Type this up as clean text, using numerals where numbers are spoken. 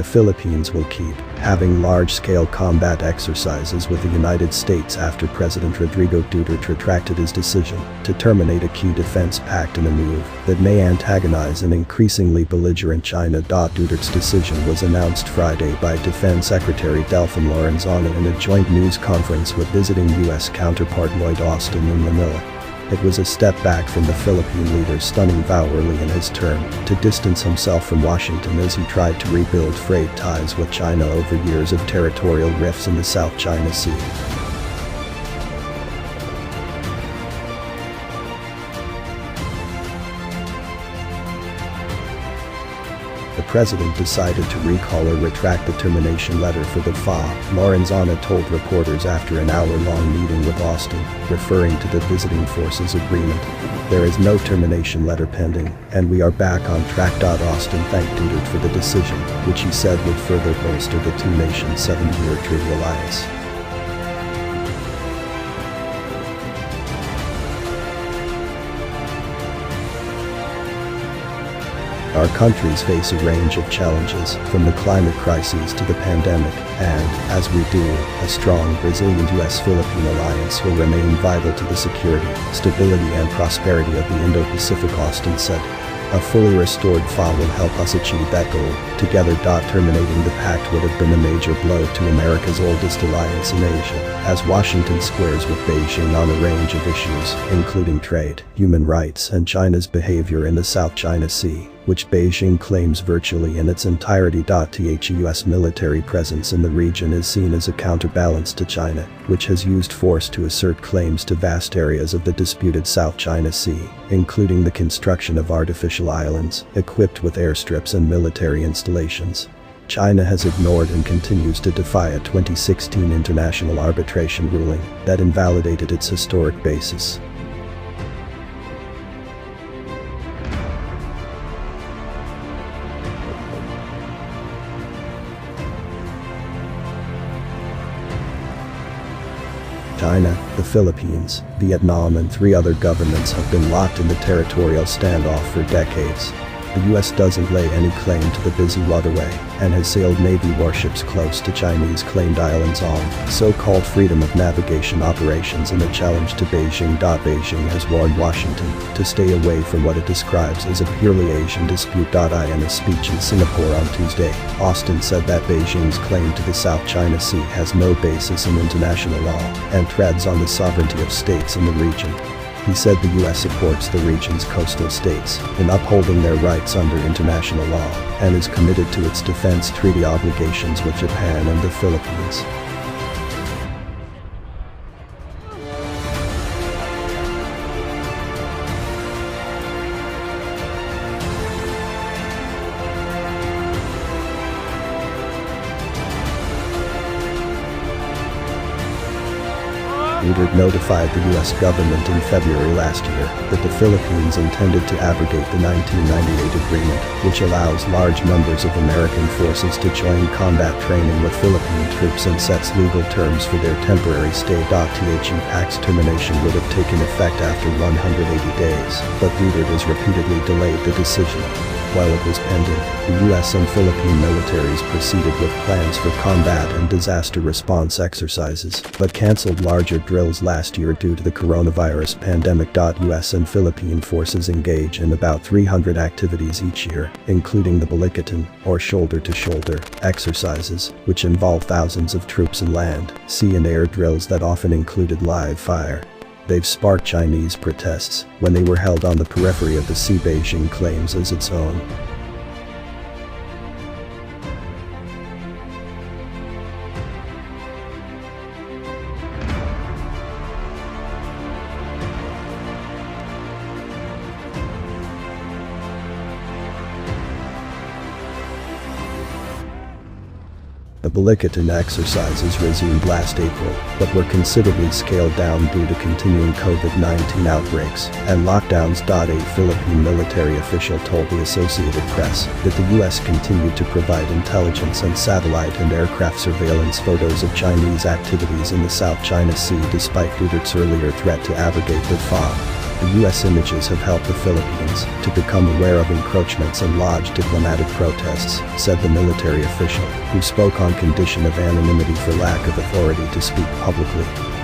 The Philippines will keep having large-scale combat exercises with the United States after President Rodrigo Duterte retracted his decision to terminate a key defense pact in a move that may antagonize an increasingly belligerent China. Duterte's decision was announced Friday by Defense Secretary Delfin Lorenzana in a joint news conference with visiting U.S. counterpart Lloyd Austin in Manila. It was a step back from the Philippine leader's stunning vow early in his term to distance himself from Washington as he tried to rebuild frayed ties with China over years of territorial rifts in the South China Sea. The president decided to recall or retract the termination letter for the FA, Lorenzana told reporters after an hour-long meeting with Austin, referring to the visiting forces agreement. There is no termination letter pending, and we are back on track. Austin thanked Duterte for the decision, which he said would further bolster the two nations' 70-year treaty alliance. Our countries face a range of challenges, from the climate crises to the pandemic, and, as we do, a strong, resilient U.S.-Philippine alliance will remain vital to the security, stability and prosperity of the Indo-Pacific, Austin said. A fully restored FA will help us achieve that goal. Together. Terminating the pact would have been a major blow to America's oldest alliance in Asia, as Washington squares with Beijing on a range of issues, including trade, human rights and China's behavior in the South China Sea, which Beijing claims virtually in its entirety. The U.S. military presence in the region is seen as a counterbalance to China, which has used force to assert claims to vast areas of the disputed South China Sea, including the construction of artificial islands, equipped with airstrips and military installations. China has ignored and continues to defy a 2016 international arbitration ruling that invalidated its historic basis. China, the Philippines, Vietnam and 3 other governments have been locked in the territorial standoff for decades. The U.S. doesn't lay any claim to the busy waterway and has sailed Navy warships close to Chinese-claimed islands on so-called freedom of navigation operations in a challenge to Beijing. Beijing has warned Washington to stay away from what it describes as a purely Asian dispute. In a speech in Singapore on Tuesday, Austin said that Beijing's claim to the South China Sea has no basis in international law and treads on the sovereignty of states in the region. He said the U.S. supports the region's coastal states in upholding their rights under international law and is committed to its defense treaty obligations with Japan and the Philippines. Duterte notified the U.S. government in February last year that the Philippines intended to abrogate the 1998 agreement, which allows large numbers of American forces to join combat training with Philippine troops and sets legal terms for their temporary stay. The Pact's termination would have taken effect after 180 days, but Duterte has repeatedly delayed the decision. While it was pending, the U.S. and Philippine militaries proceeded with plans for combat and disaster response exercises, but canceled larger drills last year due to the coronavirus pandemic. U.S. and Philippine forces engage in about 300 activities each year, including the belligerent, or shoulder-to-shoulder, exercises, which involve thousands of troops in land, sea and air drills that often included live fire. They've sparked Chinese protests when they were held on the periphery of the sea Beijing claims as its own. The belligerent exercises resumed last April, but were considerably scaled down due to continuing COVID-19 outbreaks and lockdowns. A Philippine military official told the Associated Press that the U.S. continued to provide intelligence and satellite and aircraft surveillance photos of Chinese activities in the South China Sea despite Duterte's earlier threat to abrogate the FA. The U.S. images have helped the Philippines to become aware of encroachments and lodge diplomatic protests, said the military official, who spoke on condition of anonymity for lack of authority to speak publicly.